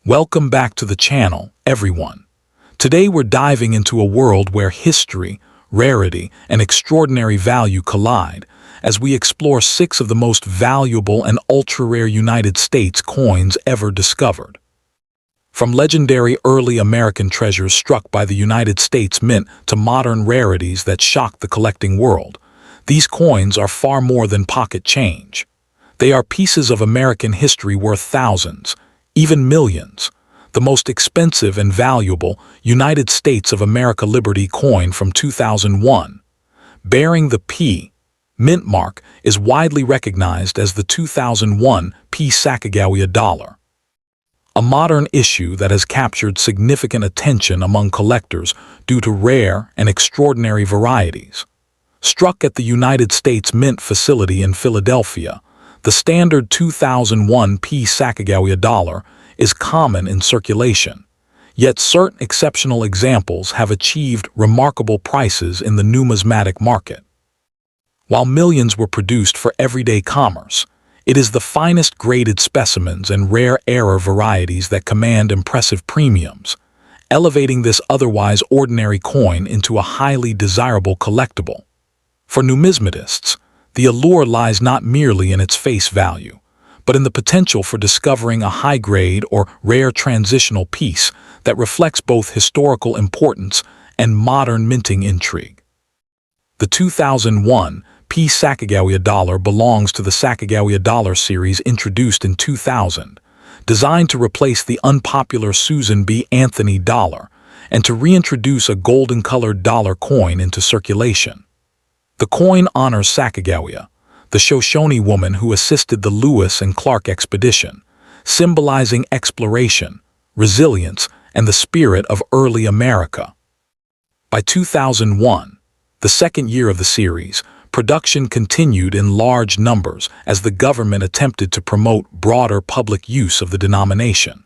Welcome back to the channel, everyone. Today we're diving into a world where history, rarity, and extraordinary value collide as we explore 6 of the most valuable and ultra-rare United States coins ever discovered. From legendary early American treasures struck by the United States Mint to modern rarities that shock the collecting world, these coins are far more than pocket change. They are pieces of American history worth thousands, even millions. The most expensive and valuable United States of America Liberty coin from 2001, bearing the P mint mark, is widely recognized as the 2001 P Sacagawea dollar. A modern issue that has captured significant attention among collectors due to rare and extraordinary varieties. Struck at the United States Mint facility in Philadelphia, the standard 2001 P Sacagawea dollar is common in circulation, yet certain exceptional examples have achieved remarkable prices in the numismatic market. While millions were produced for everyday commerce, it is the finest graded specimens and rare error varieties that command impressive premiums, elevating this otherwise ordinary coin into a highly desirable collectible. For numismatists, the allure lies not merely in its face value, but in the potential for discovering a high-grade or rare transitional piece that reflects both historical importance and modern minting intrigue. The 2001 P Sacagawea dollar belongs to the Sacagawea dollar series introduced in 2000, designed to replace the unpopular Susan B. Anthony dollar and to reintroduce a golden-colored dollar coin into circulation. The coin honors Sacagawea, the Shoshone woman who assisted the Lewis and Clark expedition, symbolizing exploration, resilience, and the spirit of early America. By 2001, the second year of the series, production continued in large numbers as the government attempted to promote broader public use of the denomination.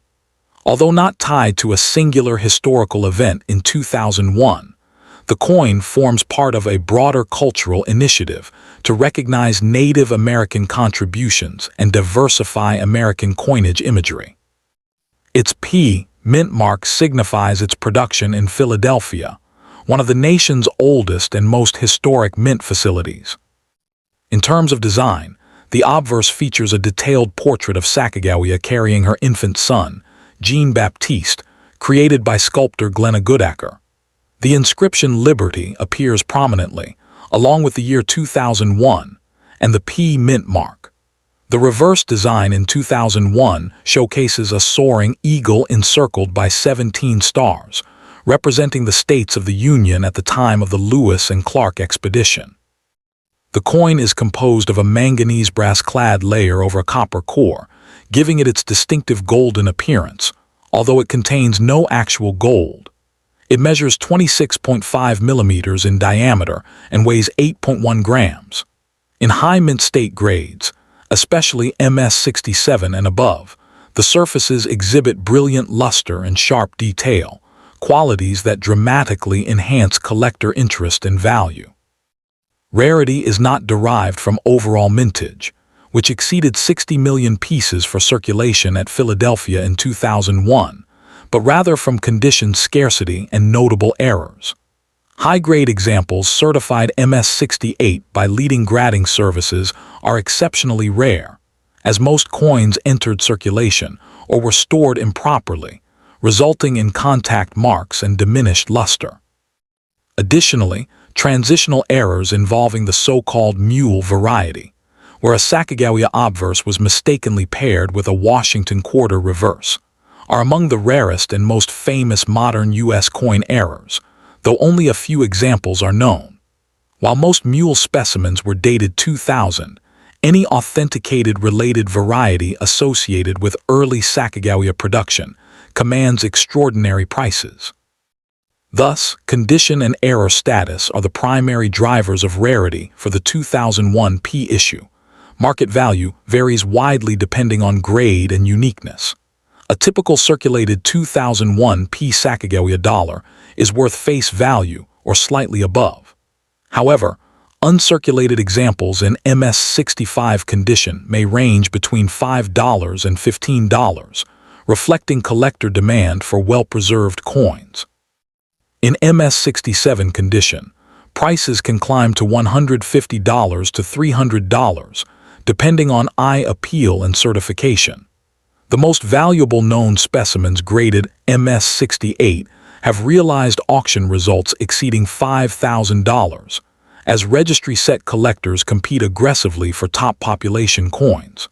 Although not tied to a singular historical event in 2001, the coin forms part of a broader cultural initiative to recognize Native American contributions and diversify American coinage imagery. Its P mint mark signifies its production in Philadelphia, one of the nation's oldest and most historic mint facilities. In terms of design, the obverse features a detailed portrait of Sacagawea carrying her infant son, Jean-Baptiste, created by sculptor Glenna Goodacker. The inscription Liberty appears prominently, along with the year 2001 and the P mint mark. The reverse design in 2001 showcases a soaring eagle encircled by 17 stars, representing the states of the Union at the time of the Lewis and Clark expedition. The coin is composed of a manganese brass-clad layer over a copper core, giving it its distinctive golden appearance, although it contains no actual gold. It measures 26.5 millimeters in diameter and weighs 8.1 grams. In high mint state grades, especially MS67 and above, the surfaces exhibit brilliant luster and sharp detail, qualities that dramatically enhance collector interest and value. Rarity is not derived from overall mintage, which exceeded 60 million pieces for circulation at Philadelphia in 2001, but rather from condition scarcity and notable errors. High-grade examples certified MS68 by leading grading services are exceptionally rare, as most coins entered circulation or were stored improperly, resulting in contact marks and diminished luster. Additionally, transitional errors involving the so-called mule variety, where a Sacagawea obverse was mistakenly paired with a Washington quarter reverse, are among the rarest and most famous modern U.S. coin errors, though only a few examples are known. While most mule specimens were dated 2000, any authenticated related variety associated with early Sacagawea production commands extraordinary prices. Thus, condition and error status are the primary drivers of rarity for the 2001 P issue. Market value varies widely depending on grade and uniqueness. A typical circulated 2001 P Sacagawea dollar is worth face value or slightly above. However, uncirculated examples in MS65 condition may range between $5 and $15, reflecting collector demand for well-preserved coins. In MS-67 condition, prices can climb to $150 to $300, depending on eye appeal and certification. The most valuable known specimens graded MS-68 have realized auction results exceeding $5,000, as registry-set collectors compete aggressively for top population coins.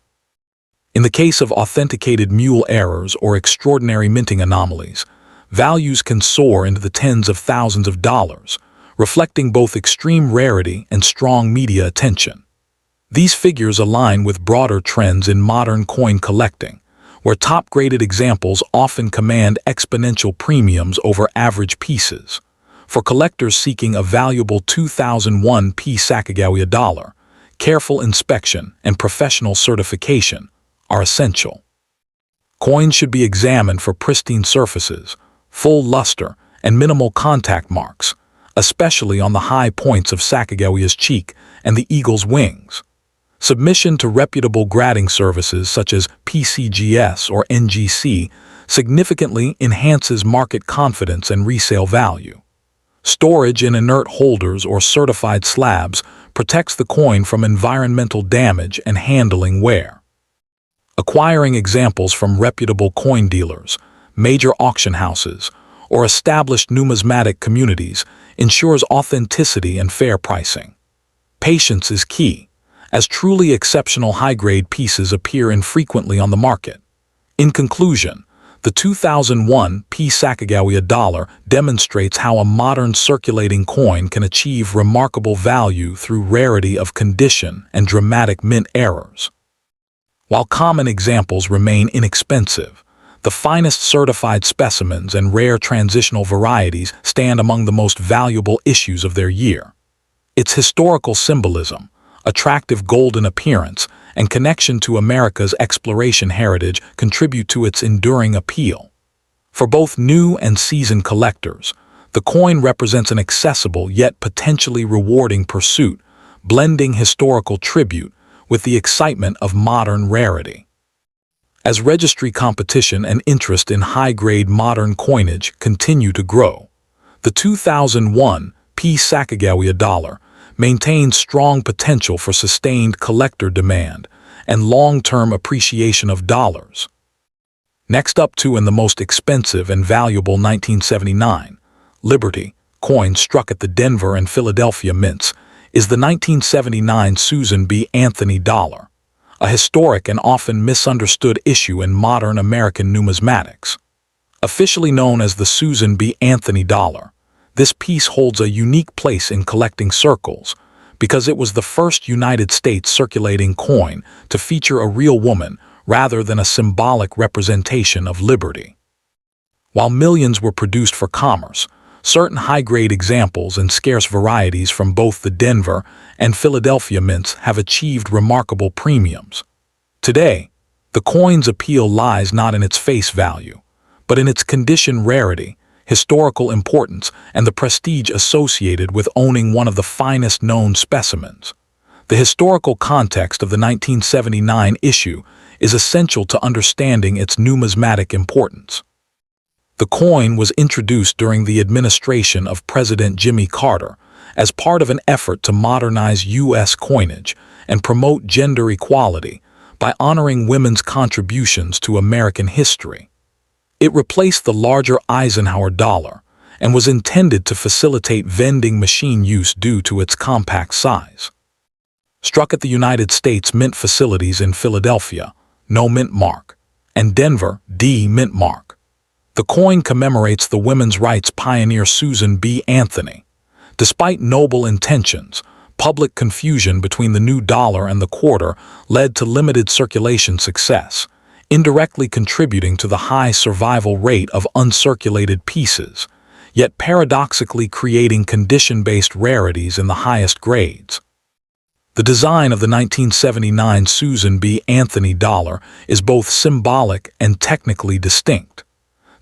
In the case of authenticated mule errors or extraordinary minting anomalies, values can soar into the tens of thousands of dollars, reflecting both extreme rarity and strong media attention. These figures align with broader trends in modern coin collecting, where top-graded examples often command exponential premiums over average pieces. For collectors seeking a valuable 2001 P Sacagawea dollar, careful inspection and professional certification are essential. Coins should be examined for pristine surfaces, full luster, and minimal contact marks, especially on the high points of Sacagawea's cheek and the eagle's wings. Submission to reputable grading services such as PCGS or NGC significantly enhances market confidence and resale value. Storage in inert holders or certified slabs protects the coin from environmental damage and handling wear. Acquiring examples from reputable coin dealers, major auction houses, or established numismatic communities ensures authenticity and fair pricing. Patience is key, as truly exceptional high-grade pieces appear infrequently on the market. In conclusion, the 2001 P Sacagawea dollar demonstrates how a modern circulating coin can achieve remarkable value through rarity of condition and dramatic mint errors. While common examples remain inexpensive, the finest certified specimens and rare transitional varieties stand among the most valuable issues of their year. Its historical symbolism, attractive golden appearance, and connection to America's exploration heritage contribute to its enduring appeal. For both new and seasoned collectors, the coin represents an accessible yet potentially rewarding pursuit, blending historical tribute with the excitement of modern rarity. As registry competition and interest in high-grade modern coinage continue to grow, the 2001 P Sacagawea dollar maintains strong potential for sustained collector demand and long-term appreciation of dollars. Next up to and the most expensive and valuable 1979 Liberty coin struck at the Denver and Philadelphia mints is the 1979 Susan B. Anthony dollar, a historic and often misunderstood issue in modern American numismatics. Officially known as the Susan B. Anthony dollar, this piece holds a unique place in collecting circles because it was the first United States circulating coin to feature a real woman rather than a symbolic representation of liberty. While millions were produced for commerce, certain high-grade examples and scarce varieties from both the Denver and Philadelphia mints have achieved remarkable premiums. Today, the coin's appeal lies not in its face value, but in its condition rarity, historical importance, and the prestige associated with owning one of the finest known specimens. The historical context of the 1979 issue is essential to understanding its numismatic importance. The coin was introduced during the administration of President Jimmy Carter as part of an effort to modernize U.S. coinage and promote gender equality by honoring women's contributions to American history. It replaced the larger Eisenhower dollar and was intended to facilitate vending machine use due to its compact size. Struck at the United States Mint facilities in Philadelphia, no mint mark, and Denver, D mint mark. The coin commemorates the women's rights pioneer Susan B. Anthony. Despite noble intentions, public confusion between the new dollar and the quarter led to limited circulation success, indirectly contributing to the high survival rate of uncirculated pieces, yet paradoxically creating condition-based rarities in the highest grades. The design of the 1979 Susan B. Anthony dollar is both symbolic and technically distinct.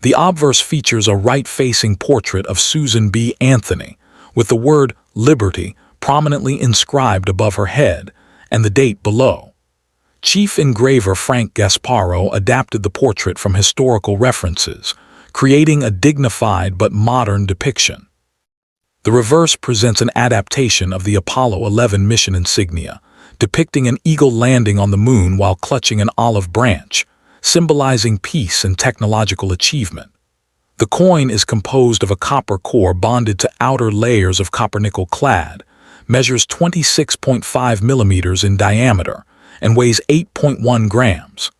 The obverse features a right-facing portrait of Susan B. Anthony, with the word "Liberty" prominently inscribed above her head and the date below. Chief engraver Frank Gasparo adapted the portrait from historical references, creating a dignified but modern depiction. The reverse presents an adaptation of the Apollo 11 mission insignia, depicting an eagle landing on the moon while clutching an olive branch, symbolizing peace and technological achievement. The coin is composed of a copper core bonded to outer layers of copper-nickel clad, measures 26.5 millimeters in diameter, and weighs 8.1 grams.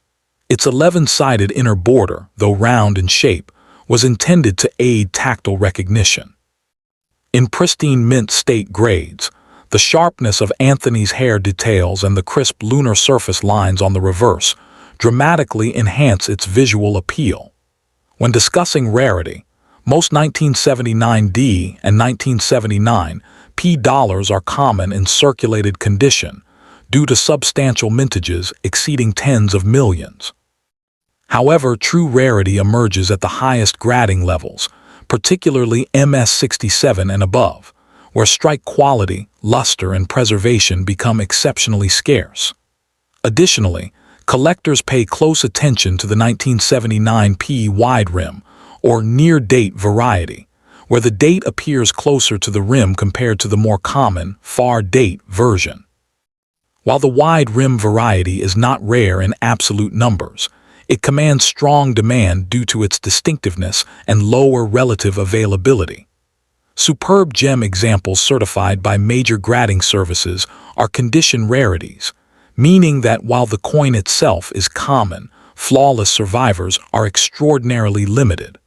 Its 11-sided inner border, though round in shape, was intended to aid tactile recognition. In pristine mint state grades, the sharpness of Anthony's hair details and the crisp lunar surface lines on the reverse dramatically enhance its visual appeal. When discussing rarity, most 1979D and 1979P dollars are common in circulated condition due to substantial mintages exceeding tens of millions. However, true rarity emerges at the highest grading levels, particularly MS67 and above, where strike quality, luster, and preservation become exceptionally scarce. Additionally, collectors pay close attention to the 1979P wide rim, or near-date variety, where the date appears closer to the rim compared to the more common, far-date version. While the wide rim variety is not rare in absolute numbers, it commands strong demand due to its distinctiveness and lower relative availability. Superb gem examples certified by major grading services are condition rarities, meaning that while the coin itself is common, flawless survivors are extraordinarily limited.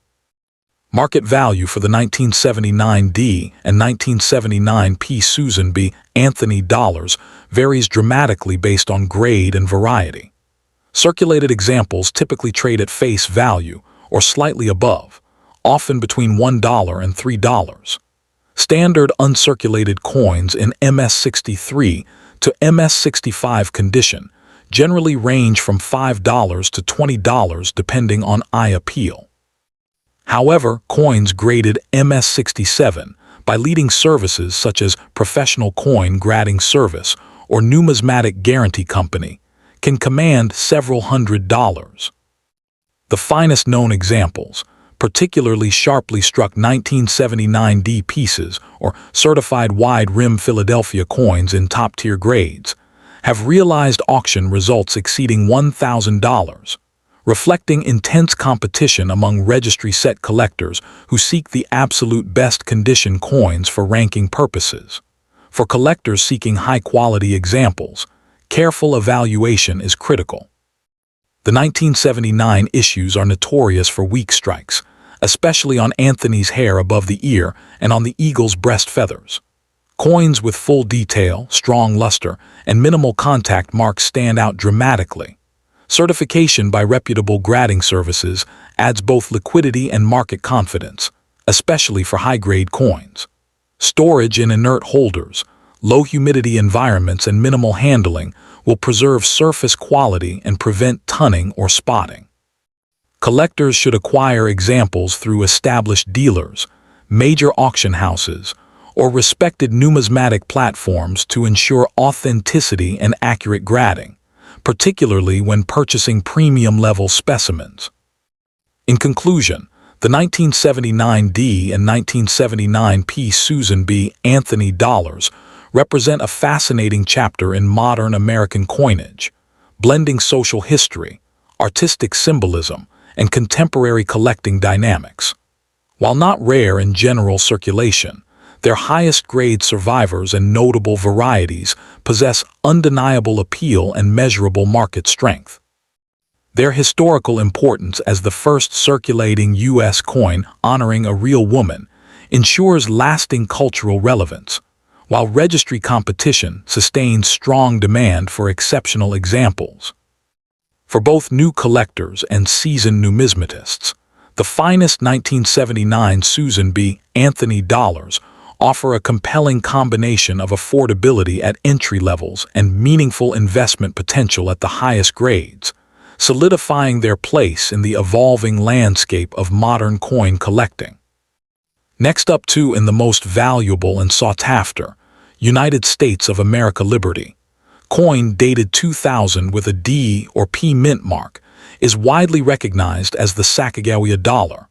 Market value for the 1979D and 1979P Susan B. Anthony dollars varies dramatically based on grade and variety. Circulated examples typically trade at face value or slightly above, often between $1 and $3. Standard uncirculated coins in MS63 to MS65 condition generally range from $5 to $20 depending on eye appeal. However, coins graded MS67 by leading services such as Professional Coin Grading Service or Numismatic Guarantee Company can command several $100s. The finest known examples, particularly sharply struck 1979D pieces or certified wide-rim Philadelphia coins in top-tier grades, have realized auction results exceeding $1,000, reflecting intense competition among registry set collectors who seek the absolute best condition coins for ranking purposes. For collectors seeking high-quality examples, careful evaluation is critical. The 1979 issues are notorious for weak strikes, especially on Anthony's hair above the ear and on the eagle's breast feathers. Coins with full detail, strong luster, and minimal contact marks stand out dramatically. Certification by reputable grading services adds both liquidity and market confidence, especially for high-grade coins. Storage in inert holders, low humidity environments, and minimal handling will preserve surface quality and prevent tunning or spotting. Collectors should acquire examples through established dealers, major auction houses, or respected numismatic platforms to ensure authenticity and accurate grading, particularly when purchasing premium-level specimens. In conclusion, the 1979D and 1979P Susan B. Anthony dollars represent a fascinating chapter in modern American coinage, blending social history, artistic symbolism, and contemporary collecting dynamics. While not rare in general circulation, their highest-grade survivors and notable varieties possess undeniable appeal and measurable market strength. Their historical importance as the first circulating U.S. coin honoring a real woman ensures lasting cultural relevance, while registry competition sustains strong demand for exceptional examples. For both new collectors and seasoned numismatists, the finest 1979 Susan B. Anthony dollars offer a compelling combination of affordability at entry levels and meaningful investment potential at the highest grades, solidifying their place in the evolving landscape of modern coin collecting. Next up in the most valuable and sought-after, United States of America Liberty, coin dated 2000 with a D or P mint mark, is widely recognized as the Sacagawea dollar,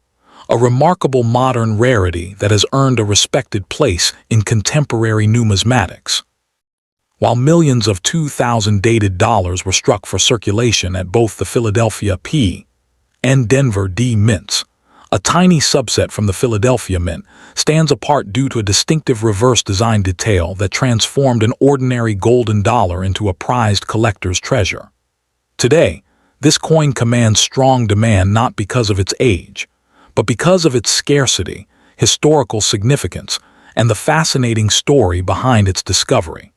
a remarkable modern rarity that has earned a respected place in contemporary numismatics. While millions of 2000 dated dollars were struck for circulation at both the Philadelphia P and Denver D mints, a tiny subset from the Philadelphia Mint stands apart due to a distinctive reverse design detail that transformed an ordinary golden dollar into a prized collector's treasure. Today, this coin commands strong demand not because of its age, but because of its scarcity, historical significance, and the fascinating story behind its discovery.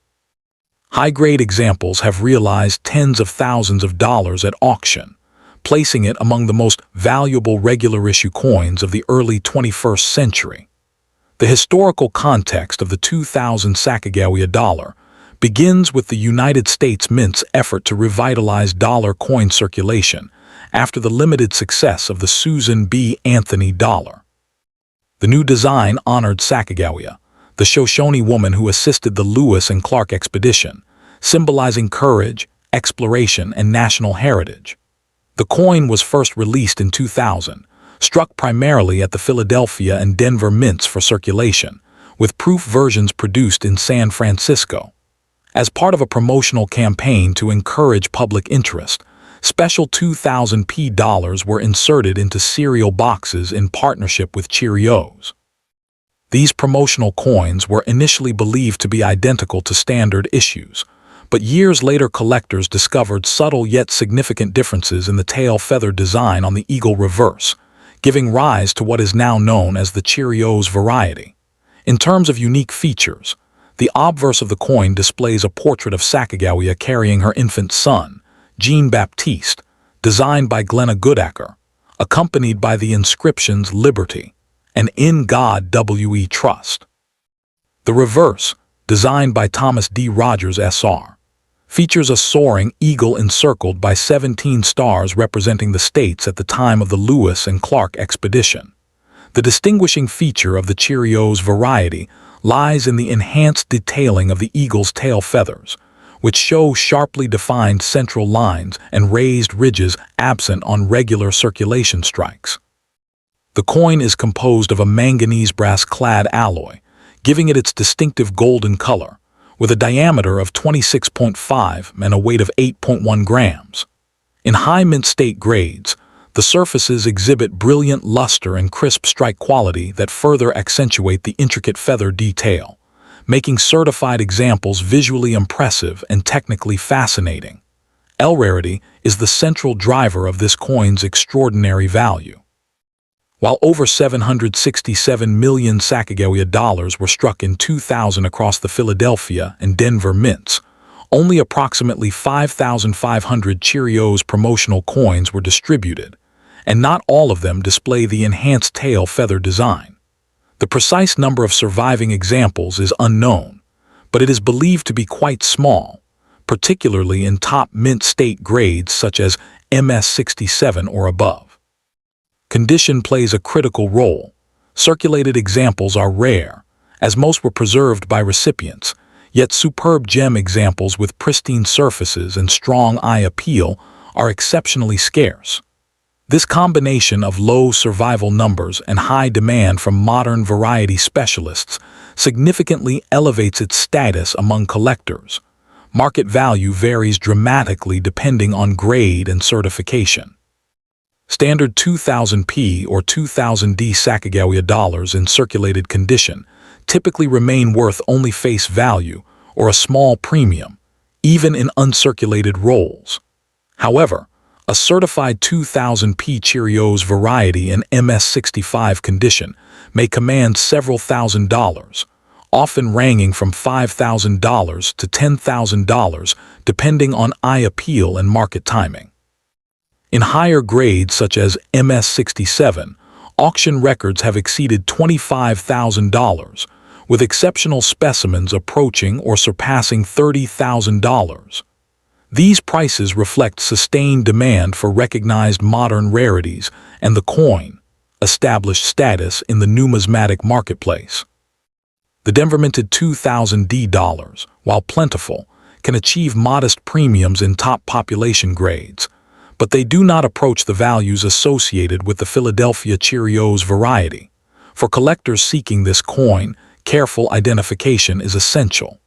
High-grade examples have realized tens of thousands of dollars at auction, placing it among the most valuable regular-issue coins of the early 21st century. The historical context of the 2000 Sacagawea dollar begins with the United States Mint's effort to revitalize dollar coin circulation after the limited success of the Susan B. Anthony dollar. The new design honored Sacagawea, the Shoshone woman who assisted the Lewis and Clark expedition, symbolizing courage, exploration, and national heritage. The coin was first released in 2000, struck primarily at the Philadelphia and Denver mints for circulation, with proof versions produced in San Francisco. As part of a promotional campaign to encourage public interest, special 2000 P dollars were inserted into cereal boxes in partnership with Cheerios. These promotional coins were initially believed to be identical to standard issues, but years later collectors discovered subtle yet significant differences in the tail feather design on the eagle reverse, giving rise to what is now known as the Cheerios variety. In terms of unique features, the obverse of the coin displays a portrait of Sacagawea carrying her infant son, Jean-Baptiste, designed by Glenna Goodacker, accompanied by the inscriptions Liberty and In God We Trust. The reverse, designed by Thomas D. Rogers S.R., features a soaring eagle encircled by 17 stars representing the states at the time of the Lewis and Clark expedition. The distinguishing feature of the Cheerios variety lies in the enhanced detailing of the eagle's tail feathers, which show sharply defined central lines and raised ridges absent on regular circulation strikes. The coin is composed of a manganese brass-clad alloy, giving it its distinctive golden color, with a diameter of 26.5 and a weight of 8.1 grams. In high mint state grades, the surfaces exhibit brilliant luster and crisp strike quality that further accentuate the intricate feather detail, making certified examples visually impressive and technically fascinating. Rarity is the central driver of this coin's extraordinary value. While over 767 million Sacagawea dollars were struck in 2000 across the Philadelphia and Denver mints, only approximately 5,500 Cheerios promotional coins were distributed, and not all of them display the enhanced tail feather design. The precise number of surviving examples is unknown, but it is believed to be quite small, particularly in top mint state grades such as MS67 or above. Condition plays a critical role. Circulated examples are rare, as most were preserved by recipients, yet superb gem examples with pristine surfaces and strong eye appeal are exceptionally scarce. This combination of low survival numbers and high demand from modern variety specialists significantly elevates its status among collectors. Market value varies dramatically depending on grade and certification. Standard 2000P or 2000D Sacagawea dollars in circulated condition typically remain worth only face value or a small premium, even in uncirculated rolls. However, a certified 2000P Cheerios variety in MS65 condition may command several $1,000s, often ranging from $5,000 to $10,000 depending on eye appeal and market timing. In higher grades such as MS67, auction records have exceeded $25,000, with exceptional specimens approaching or surpassing $30,000. These prices reflect sustained demand for recognized modern rarities and the coin, established status in the numismatic marketplace. The Denver minted 2000D dollars, while plentiful, can achieve modest premiums in top population grades, but they do not approach the values associated with the Philadelphia Cheerios variety. For collectors seeking this coin, careful identification is essential.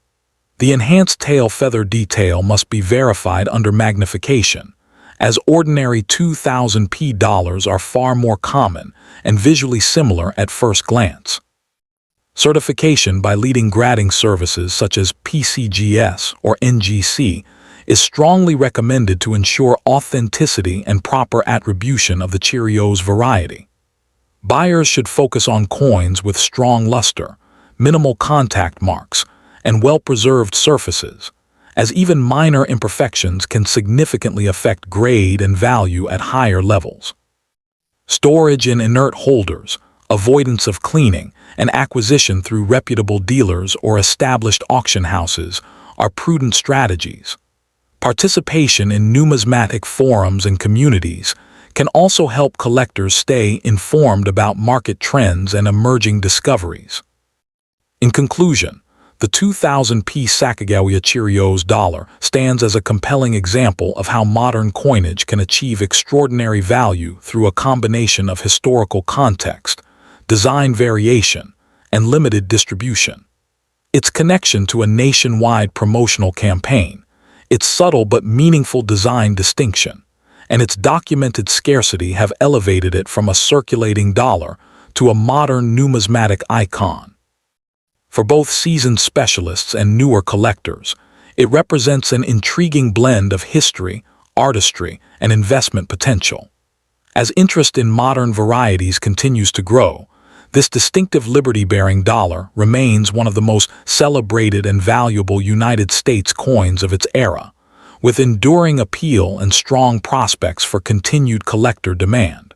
The enhanced tail feather detail must be verified under magnification, as ordinary 2000p dollars are far more common and visually similar at first glance. Certification by leading grading services such as PCGS or NGC is strongly recommended to ensure authenticity and proper attribution of the Cheerios variety. Buyers should focus on coins with strong luster, minimal contact marks, and well-preserved surfaces, as even minor imperfections can significantly affect grade and value at higher levels. Storage in inert holders, avoidance of cleaning, and acquisition through reputable dealers or established auction houses are prudent strategies. Participation in numismatic forums and communities can also help collectors stay informed about market trends and emerging discoveries. In conclusion, the 2000p Sacagawea Cheerios dollar stands as a compelling example of how modern coinage can achieve extraordinary value through a combination of historical context, design variation, and limited distribution. Its connection to a nationwide promotional campaign, its subtle but meaningful design distinction, and its documented scarcity have elevated it from a circulating dollar to a modern numismatic icon. For both seasoned specialists and newer collectors, it represents an intriguing blend of history, artistry, and investment potential. As interest in modern varieties continues to grow, this distinctive liberty-bearing dollar remains one of the most celebrated and valuable United States coins of its era, with enduring appeal and strong prospects for continued collector demand.